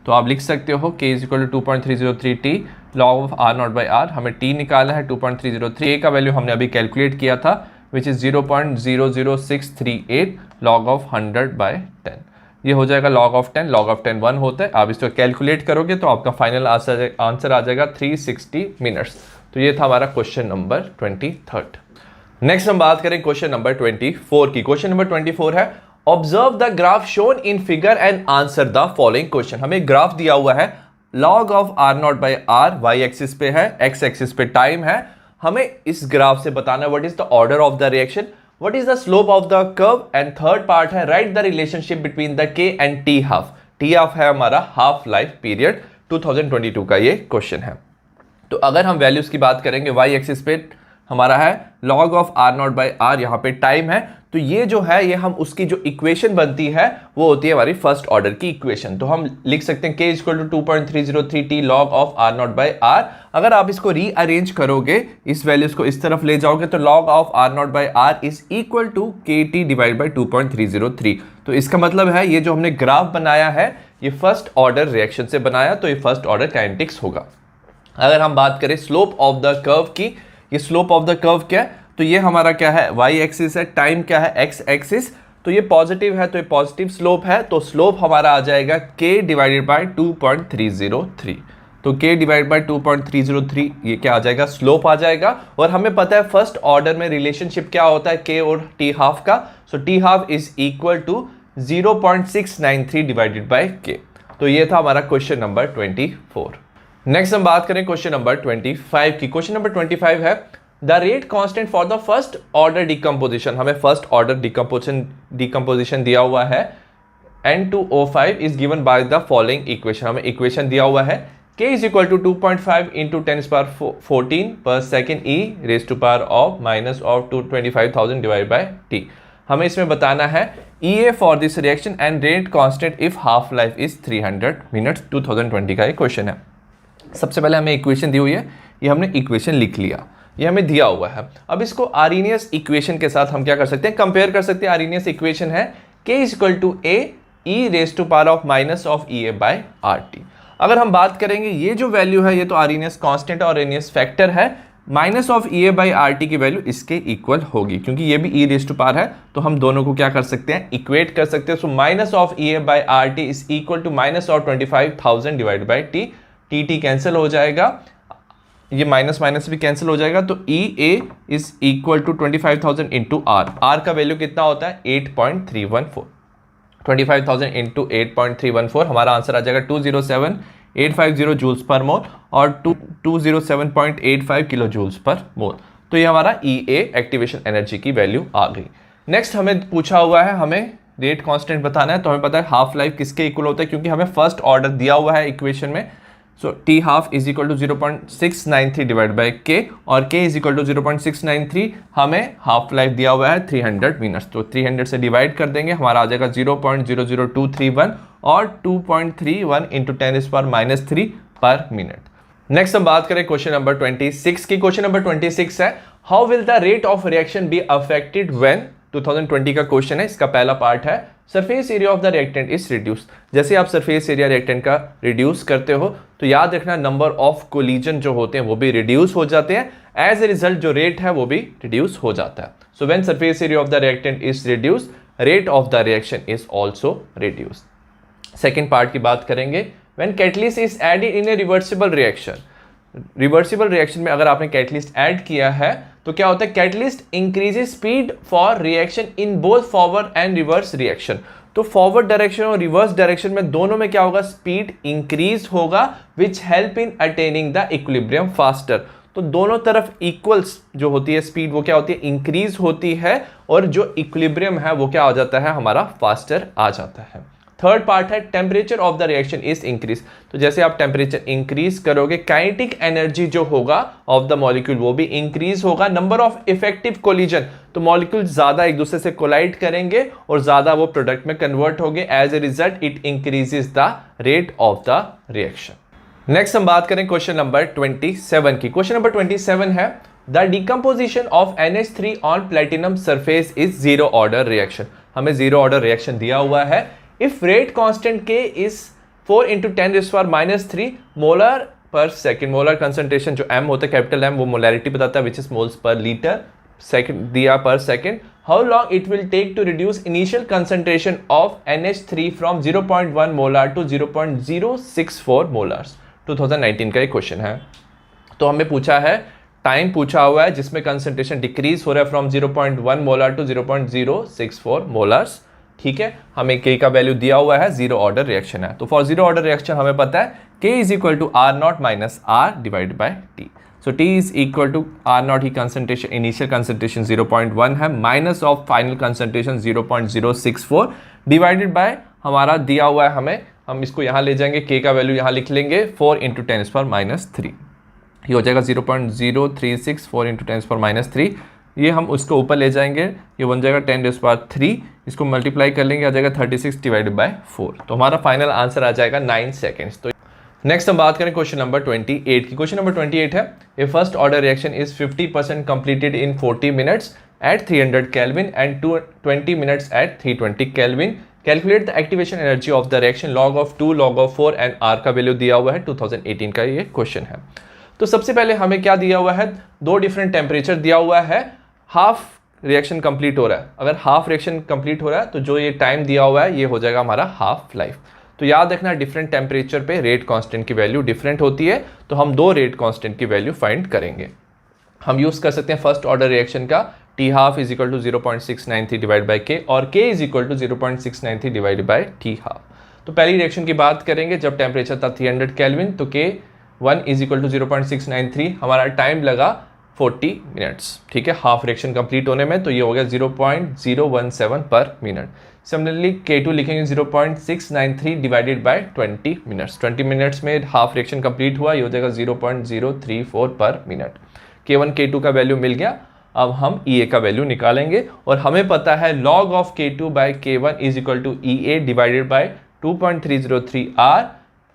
तो आप लिख सकते हो K is equal to 2.303 T log of R not by R। हमें T निकालना है 2.303। K का वैल्यू हमने अभी कैलकुलेट किया था which is 0.00638 log of 100 by 10। ये हो जाएगा log ऑफ 10, log ऑफ 10 1 होता है। आप इसको कैलकुलेट करोगे तो आपका फाइनल आंसर आ जाएगा 360 मिनट्स। तो ये था हमारा क्वेश्चन नंबर 23। नेक्स्ट हम बात करें क्वेश्चन नंबर 24 की। क्वेश्चन नंबर 24 है observe the graph shown in figure and answer the following question. हमें ग्राफ दिया हुआ है, log of R not by R y axis पे है, x एक्सिस पे टाइम है। हमें इस ग्राफ से बताना है what is the order of the reaction, what is the slope of the curve, and third part है write the relationship between the K and T half। T half है हमारा हाफ लाइफ पीरियड। 2022 का ये question है। तो अगर हम values की बात करेंगे, y एक्सिस पे हमारा है log of R not by R, यहाँ पे टाइम है। तो ये जो है ये हम उसकी जो इक्वेशन बनती है वो होती है हमारी फर्स्ट ऑर्डर की इक्वेशन। तो हम लिख सकते हैं K equal to 2.303 T log of R not by R। अगर आप इसको रीअरेंज करोगे, इस वैल्यूज को इस तरफ ले जाओगे तो log of R not by R is equal to KT divide by 2.303। तो इसका मतलब है ये जो हमने ग्राफ बनाया है ये फर्स्ट ऑर्डर रिएक्शन से बनाया, तो ये फर्स्ट ऑर्डर काइनेटिक्स होगा। अगर हम बात करें स्लोप ऑफ द कर्व की, ये स्लोप ऑफ द कर्व क्या है, तो ये हमारा क्या है y एक्सिस है, टाइम क्या है x एक्सिस। तो ये पॉजिटिव है तो ये पॉजिटिव स्लोप है, तो स्लोप हमारा आ जाएगा k डिवाइडेड बाय 2.303। तो k डिवाइड बाय 2.303 ये क्या आ जाएगा, स्लोप आ जाएगा। और हमें पता है फर्स्ट ऑर्डर में रिलेशनशिप क्या होता है k और t हाफ का। So t half is equal to 0.693 divided by k। तो ये था हमारा क्वेश्चन नंबर 24। नेक्स्ट हम बात करें क्वेश्चन नंबर 25 की। क्वेश्चन नंबर 25 है the rate constant for the first order decomposition. हमें फर्स्ट ऑर्डर डिकम्पोजिशन दिया हुआ है N2O5 is given by the following equation. हमें इक्वेशन दिया हुआ है K is equal to 2.5 into 10⁻14 per second E raise to power of minus of 25,000 divide by T। हमें इसमें बताना है EA for this reaction and rate constant if half life is 300 minutes. 2020 का ये क्वेश्चन है। सबसे पहले हमें इक्वेशन दी हुई है, ये हमने इक्वेशन लिख लिया, ये हमें दिया हुआ है। अब इसको आर्रीनियस इक्वेशन के साथ हम क्या कर सकते हैं, कंपेयर कर सकते हैं। आर्रीनियस इक्वेशन है K is equal to A E raise to power of minus of EA by RT। अगर हम बात करेंगे ये जो वैल्यू है ये तो आर्रीनियस कांस्टेंट और आर्रीनियस फैक्टर है, minus of EA by RT की वैल्यू इसके इक्वल होगी, क्योंकि ये भी E रेज टू पावर है तो हम दोनों को क्या कर सकते हैं, इक्वेट कर सकते हैं। So minus of EA by RT is equal to minus of 25,000 divide by T। T cancel हो जाएगा, ये माइनस माइनस भी कैंसिल हो जाएगा, तो EA is equal to 25,000 into R। R का वैल्यू कितना होता है 8.314। 25,000 इंटू 8.314 हमारा आंसर आ जाएगा 207,850 जूल्स पर मोल और 207.85 किलो जूल्स पर मोल। तो ये हमारा EA एक्टिवेशन एनर्जी की वैल्यू आ गई। नेक्स्ट हमें पूछा हुआ है, हमें रेट कांस्टेंट बताना है। तो हमें पता है हाफ लाइफ किसके इक्वल होता है, क्योंकि हमें फर्स्ट ऑर्डर दिया हुआ है इक्वेशन में। So T half is equal to 0.693 divide by K और K इज इक्वल टू 0.693। हमें हाफ लाइफ दिया हुआ है 300 मिनट्स, तो 300 से डिवाइड कर देंगे, हमारा आ जाएगा 0.00231 और 2.31 इंटू 10⁻³ पर मिनट। नेक्स्ट हम बात करें क्वेश्चन नंबर 26 की। क्वेश्चन नंबर 26 है how will the rate of reaction be affected when 2020 का क्वेश्चन है, इसका पहला पार्ट है surface area of the reactant is reduce. जैसे आप सरफेस एरिया रिएक्टेंट का रिड्यूस करते हो तो याद रखना नंबर ऑफ कोलिजन जो होते हैं वो भी रिड्यूस हो जाते हैं, एज ए रिजल्ट जो रेट है वो भी रिड्यूस हो जाता है। So when surface area of the reactant is reduce, rate of the reaction is also reduce. Second part की बात करेंगे, when catalyst is added in a reversible reaction. Reversible reaction में अगर आपने कैटलिस्ट ऐड किया है तो क्या होता है, catalyst increases speed for reaction in both forward and reverse reaction. तो फॉरवर्ड डायरेक्शन और रिवर्स डायरेक्शन में दोनों में क्या होगा, स्पीड इंक्रीज होगा, which help in attaining the equilibrium faster. तो दोनों तरफ इक्वल्स जो होती है स्पीड वो क्या होती है, इंक्रीज होती है, और जो इक्विलिब्रियम है वो क्या हो जाता है, हमारा फास्टर आ जाता है। थर्ड पार्ट है temperature of the reaction is increase. तो जैसे आप टेम्परेचर इंक्रीज करोगे, काइनेटिक एनर्जी जो होगा ऑफ द मॉलिक्यूल वो भी इंक्रीज होगा। नंबर ऑफ इफेक्टिव कोलिजन, तो मॉलिक्यूल ज्यादा एक दूसरे से कोलाइड करेंगे और ज्यादा वो प्रोडक्ट में कन्वर्ट होंगे, as a result it increases the rate of the reaction. Next हम बात करें क्वेश्चन नंबर 27 की। क्वेश्चन नंबर 27 है the decomposition of NH3 on platinum surface is zero order reaction. हमें जीरो ऑर्डर रिएक्शन दिया हुआ है। If rate constant K is 4 into 10⁻³ molar पर सेकेंड, मोलर कंसंट्रेशन जो M होता है कैपिटल M वो मोलैरिटी बताता है, which is moles per litre, second दिया per second. How long it will take to reduce initial concentration of NH3 from 0.1 molar to 0.064 molars. 2019 का एक क्वेश्चन है। तो हमें पूछा है, टाइम पूछा हुआ है जिसमें कंसंट्रेशन डिक्रीज हो रहा है फ्रॉम 0.1 मोलर टू 0.064 मोलर्स। ठीक है, हमें K का वैल्यू दिया हुआ है, जीरो ऑर्डर रिएक्शन है। तो फॉर जीरो ऑर्डर रिएक्शन हमें पता है K is equal to R0 minus R divide by T। So T is equal to R0 ही कंसंट्रेशन, इनिशियल कंसंट्रेशन 0.1 है, minus of final concentration 0.064 divided by हमारा दिया हुआ है हमें, हम इसको यहाँ ले जाएंगे, K का वैल्यू यहाँ लिख लेंगे 4 इंटू 10⁻³ ये हो जाएगा 0.036 4 इंटू 10⁻³। ये हम उसको ऊपर ले जाएंगे, ये बन जाएगा 10⁻³, इसको मल्टीप्लाई कर लेंगे, आ जाएगा 36 डिवाइडेड बाय 4। तो हमारा फाइनल आंसर आ जाएगा 9 सेकेंड्स। तो नेक्स्ट हम बात करें क्वेश्चन नंबर 28 की। क्वेश्चन नंबर 28 है a first order reaction is 50% completed in 40 minutes at 300 kelvin and 20 minutes at 320 kelvin. Calculate the activation energy of the reaction log of 2 log of 4 and R का value दिया हुआ है। 2018 का ये question है। तो सबसे पहले हमें क्या दिया हुआ है, दो डिफरेंट टेम्परेचर दिया हुआ है, हाफ रिएक्शन कंप्लीट हो रहा है। अगर हाफ रिएक्शन कंप्लीट हो रहा है तो जो ये टाइम दिया हुआ है ये हो जाएगा हमारा हाफ लाइफ। तो याद रखना डिफरेंट टेम्परेचर पे रेट कांस्टेंट की वैल्यू डिफरेंट होती है, तो हम दो रेट कांस्टेंट की वैल्यू फाइंड करेंगे। हम यूज कर सकते हैं फर्स्ट ऑर्डर रिएक्शन का T half is equal to 0.693 divide by K और K is equal to 0.693 divide by T half. तो पहली रिएक्शन की बात करेंगे जब टेम्परेचर था 300 केल्विन, तो K1 इज इक्वल टू 0.693, हमारा टाइम लगा 40 मिनट्स। ठीक है, हाफ रिएक्शन कंप्लीट होने में, तो ये हो गया 0.017 पर मिनट। सिमिलरली K2 लिखेंगे 0.693 डिवाइडेड बाय 20 मिनट्स। 20 मिनट्स में हाफ रिएक्शन कंप्लीट हुआ, ये हो जाएगा 0.034 पर मिनट। K1 K2 का वैल्यू मिल गया। अब हम EA का वैल्यू निकालेंगे और हमें पता है log of K2 by K1 is equal to EA divided by 2.303 R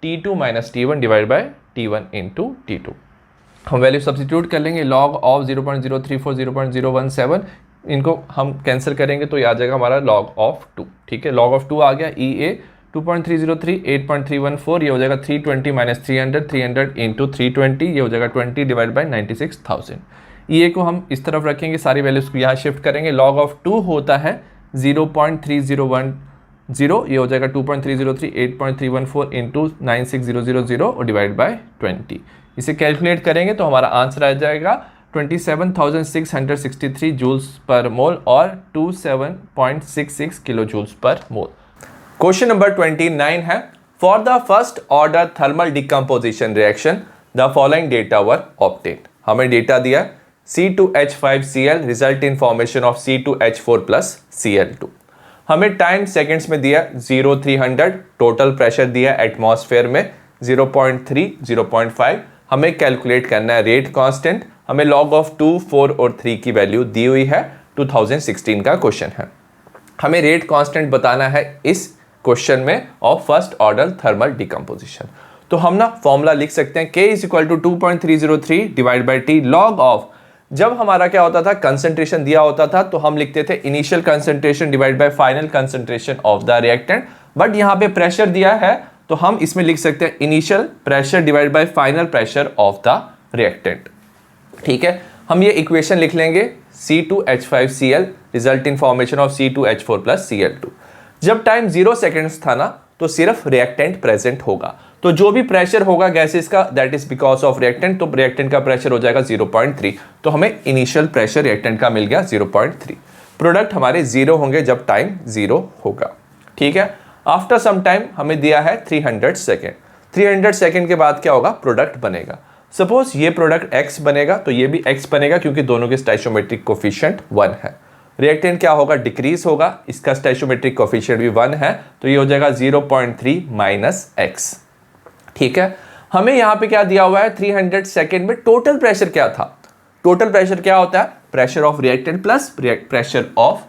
T2 minus T1 divide by T1 into T2। हम वैल्यू सब्स्टिट्यूट कर लेंगे, log ऑफ 0.034 0.017, इनको हम कैंसिल करेंगे तो ये आ जाएगा हमारा log ऑफ 2। ठीक है, log ऑफ 2 आ गया, EA 2.303 8.314, ये हो जाएगा 320 माइनस 300 इंटू 320, ये हो जाएगा 20 डिवाइड बाई 96,000। EA को हम इस तरफ रखेंगे, सारी वैल्यूज को यहाँ शिफ्ट करेंगे। log ऑफ 2 होता है 0.3010, ये हो जाएगा 2.303 8.314 इंटू 96000 और डिवाइड बाय 20। इसे कैलकुलेट करेंगे तो हमारा आंसर आ जाएगा 27,663 जूल्स पर मोल और 27.66 किलो जूल्स पर मोल। क्वेश्चन नंबर 29 है for the first order thermal decomposition reaction the following data were obtained. हमें डेटा दिया C2H5Cl result in formation of C2H4 plus Cl2। हमें टाइम सेकेंड्स में दिया 0-300, total pressure दिया atmosphere में 0.3 0.5। हमें calculate करना है रेट कांस्टेंट, हमें log ऑफ 2 4 और 3 की वैल्यू दी हुई है। 2016 का क्वेश्चन है। हमें रेट कांस्टेंट बताना है इस क्वेश्चन में of first order thermal decomposition. तो हम ना फॉर्मूला लिख सकते हैं K is equal to 2.303 divide by T log of जब हमारा क्या होता था, कंसंट्रेशन दिया होता था तो हम लिखते थे initial concentration divide by final concentration of the reactant, but यहां पे प्रेशर दिया है तो हम इसमें लिख सकते हैं initial pressure divide by final pressure of the reactant. ठीक है, हम ये इक्वेशन लिख लेंगे C2H5Cl result in formation of C2H4 plus Cl2। जब टाइम 0 सेकेंड्स था ना तो सिर्फ रिएक्टेंट प्रेजेंट होगा, तो जो भी प्रेशर होगा गैसेस का that is because of reactant, तो रिएक्टेंट का प्रेशर हो जाएगा 0.3, तो हमें इनिशियल प्रेशर रिएक्टेंट का मिल गया 0.3। प्रोडक्ट हमारे 0 होंगे जब टाइम 0 होगा। ठीक है, आफ्टर सम टाइम हमें दिया है 300 सेकेंड, 300 सेकेंड के बाद क्या होगा, प्रोडक्ट बनेगा। सपोज ये प्रोडक्ट x बनेगा तो ये भी x बनेगा क्योंकि दोनों के स्टोइचियोमेट्रिक कोफिशिएंट 1 है। रिएक्टेंट क्या होगा, डिक्रीज होगा, इसका स्टोइचियोमेट्रिक कोफिशिएंट भी 1 है तो ये हो जाएगा 0.3 माइनस x। ठीक है, हमें यहां पे क्या दिया हुआ है, 300 सेकेंड में टोटल प्रेशर क्या था। टोटल प्रेशर क्या होता है, pressure of reactant plus pressure of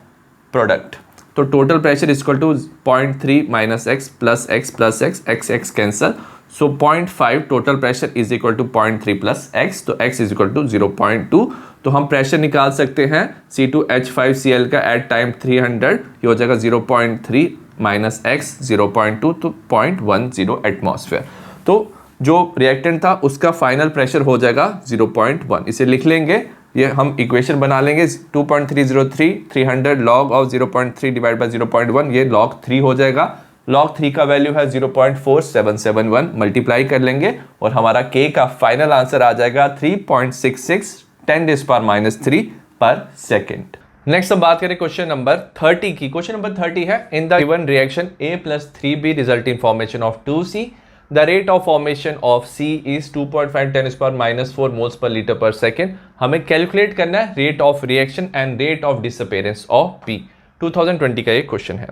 product. तो total pressure is equal to 0.3 minus x plus x plus x cancel, so 0.5 total pressure is equal to 0.3 plus x, तो x is equal to 0.2। तो हम pressure निकाल सकते हैं C2H5Cl का at time 300, ये हो जाएगा 0.3 माइनस x 0.2, तो 0.10 एटमॉस्फेयर। तो जो रिएक्टेंट था उसका फाइनल प्रेशर हो जाएगा 0.1, इसे लिख लेंगे, ये हम इक्वेशन बना लेंगे 2.303 300 लॉग ऑफ 0.3 डिवाइड बाय 0.1, ये log 3 हो जाएगा। log 3 का वैल्यू है 0.4771, मल्टीप्लाई कर लेंगे और हमारा k का फाइनल आंसर आ जाएगा 3.66 10⁻³ पर सेकेंड। नेक्स्ट हम बात करें क्वेश्चन नंबर 30 की। क्वेश्चन नंबर 30 है, in the given reaction A + 3B result in formation of 2C, the rate of formation of C is 2.5 10⁻⁴ moles per litre पर सेकेंड। हमें कैलकुलेट करना है rate of reaction and rate of disappearance of B। 2020 का ये question है।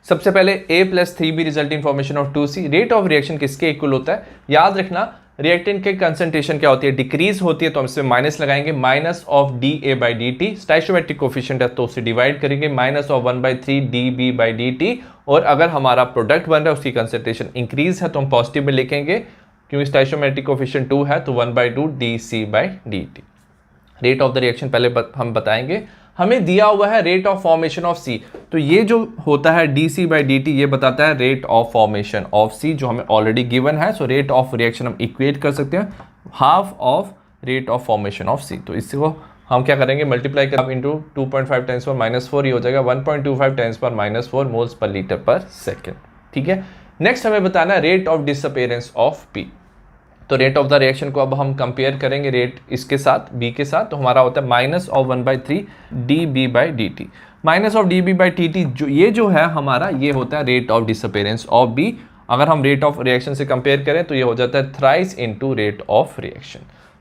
सबसे पहले A + 3B result in formation of 2C, rate of reaction किसके इक्वल होता है, याद रखना रिएक्टेंट के कंसंट्रेशन क्या होती है, डिक्रीज होती है, तो हम इसमें माइनस लगाएंगे, माइनस ऑफ dA/dt, स्टोइचियोमेट्रिक कोफिशिएंट है तो उसे डिवाइड करेंगे, माइनस ऑफ 1/3 dB/dt, और अगर हमारा प्रोडक्ट बन रहा है उसकी कंसंट्रेशन इंक्रीज है तो हम पॉजिटिव में लिखेंगे क्योंकि स्टोइचियोमेट्रिक कोफिशिएंट 2 है तो 1/2 dC/dt। Rate of the reaction पहले हम बताएंगे। हमें दिया हुआ है rate of formation of C, तो ये जो होता है dC/dt ये बताता है rate of formation of C जो हमें ऑलरेडी गिवन है। सो रेट ऑफ रिएक्शन हम इक्वेट कर सकते हैं half of rate of formation of C, तो इसको हम क्या करेंगे, मल्टीप्लाई कर इंटू 2.5 10⁻⁴, ये हो जाएगा 1.25 10⁻⁴ मोल्स पर लीटर पर सेकेंड। ठीक है, नेक्स्ट हमें बताना है rate of disappearance of P। तो रेट ऑफ द रिएक्शन को अब हम कंपेयर करेंगे रेट इसके साथ B के साथ, तो हमारा होता है minus of 1/3 dB/dt। Minus of dB/dt जो है हमारा ये होता है rate of disappearance of B। अगर हम रेट ऑफ रिएक्शन से कंपेयर करें तो ये हो जाता है thrice into rate of reaction.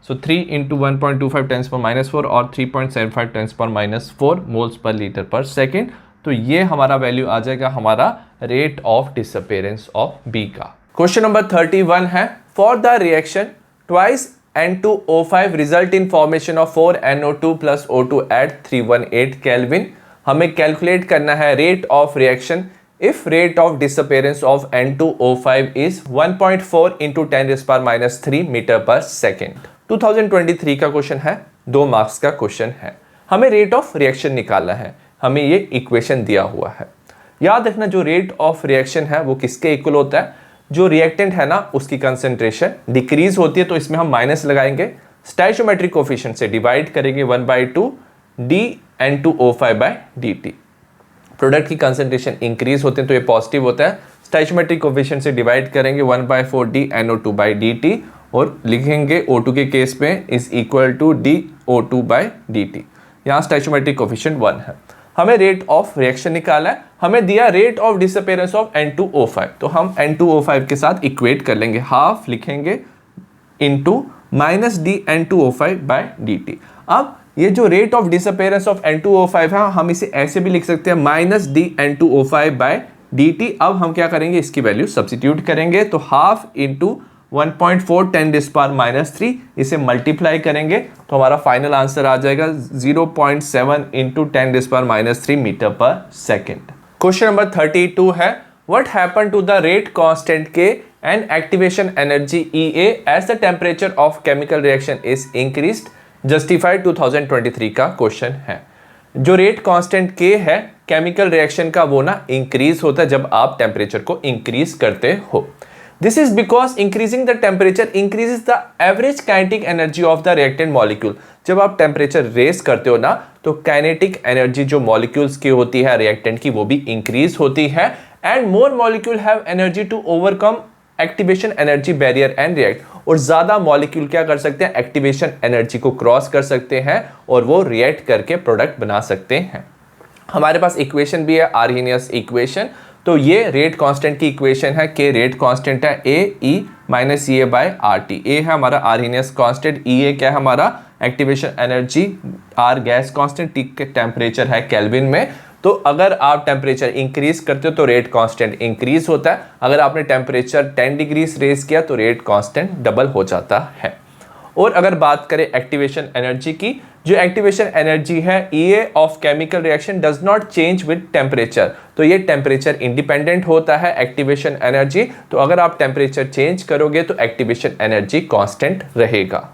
सो 3 × 1.25 10⁻⁴ और 3.75 10⁻⁴ मोल्स पर लीटर पर सेकेंड, तो ये हमारा वैल्यू आ जाएगा हमारा rate of disappearance of B का। क्वेश्चन नंबर 31 है, for the reaction twice N2O5 result in formation of 4NO2 + O2 at 318 kelvin. हमें कैलकुलेट करना है rate of reaction if rate of disappearance of N2O5 is 1.4 × 10⁻³ metre per second. 2023 का क्वेश्चन है, 2 marks का क्वेश्चन है। हमें रेट ऑफ रिएक्शन निकालना है, हमें ये इक्वेशन दिया हुआ है। याद रखना जो रेट ऑफ रिएक्शन है वो किसके इक्वल होता है, जो रिएक्टेंट है ना उसकी कंसंट्रेशन डिक्रीज होती है तो इसमें हम माइनस लगाएंगे, स्टोइचियोमेट्रिक कोफिशिएंट से डिवाइड करेंगे 1/2 dN2O5/dt। प्रोडक्ट की कंसंट्रेशन इंक्रीज होते हैं तो ये पॉजिटिव होता है, स्टोइचियोमेट्रिक कोफिशिएंट से डिवाइड करेंगे 1/4 dNO2/dt और लिखेंगे O2 के केस में इज इक्वल टू dO2/dt। यहाँ स्टोइचियोमेट्रिक कोफिशिएंट 1 है। हमें रेट ऑफ रिएक्शन निकाला है, हमें दिया rate of disappearance of N2O5, तो हम N2O5 के साथ इक्वेट कर लेंगे, हाफ लिखेंगे इनटू माइनस dN2O5/dt। अब ये जो rate of disappearance of N2O5 है हम इसे ऐसे भी लिख सकते हैं माइनस dN2O5/dt। अब हम क्या करेंगे, इसकी वैल्यू सब्स्टिट्यूट करेंगे, तो हाफ इंटू 1.4 10⁻³ इसे मल्टीप्लाई करेंगे तो हमारा फाइनल आंसर आ जाएगा 0.7 × 10⁻³ metre per second. Question number 32 है, what happen to the rate constant K and activation energy EA as the temperature of chemical reaction is increased justified 2023 का क्वेश्चन है। जो रेट कांस्टेंट के है केमिकल रिएक्शन का, वो ना इंक्रीज होता है जब आप टेम्परेचर को इंक्रीज करते हो। This is because increasing the temperature increases the average kinetic energy of the reactant molecule. जब आप टेम्परेचर रेस करते हो ना, तो काइनेटिक एनर्जी जो मॉलिक्यूल्स की होती है रिएक्टेंट की, वो भी इंक्रीज होती है। And more molecule have energy to overcome activation energy barrier and react. और ज्यादा मॉलिक्यूल क्या कर सकते हैं, एक्टिवेशन एनर्जी को क्रॉस कर सकते हैं और वो रिएक्ट करके प्रोडक्ट बना सकते हैं। हमारे पास इक्वेशन भी है, आर्हेनियस इक्वेशन। तो ये रेट कांस्टेंट की इक्वेशन है कि रेट कांस्टेंट है A E minus E A by R T. A है हमारा आर्हेनियस कांस्टेंट, ई ए क्या है हमारा activation energy, R gas constant, T के टेम्परेचर है केल्विन में। तो अगर आप टेम्परेचर इंक्रीज करते हो तो रेट कांस्टेंट इंक्रीज होता है। अगर आपने टेम्परेचर 10 डिग्रीज रेज किया तो रेट कांस्टेंट डबल हो जाता है। और अगर बात करें एक्टिवेशन एनर्जी की, जो एक्टिवेशन एनर्जी है EA of chemical reaction does not change with temperature. तो ये टेम्परेचर इंडिपेंडेंट होता है एक्टिवेशन एनर्जी। तो अगर आप टेम्परेचर चेंज करोगे तो एक्टिवेशन एनर्जी कांस्टेंट रहेगा।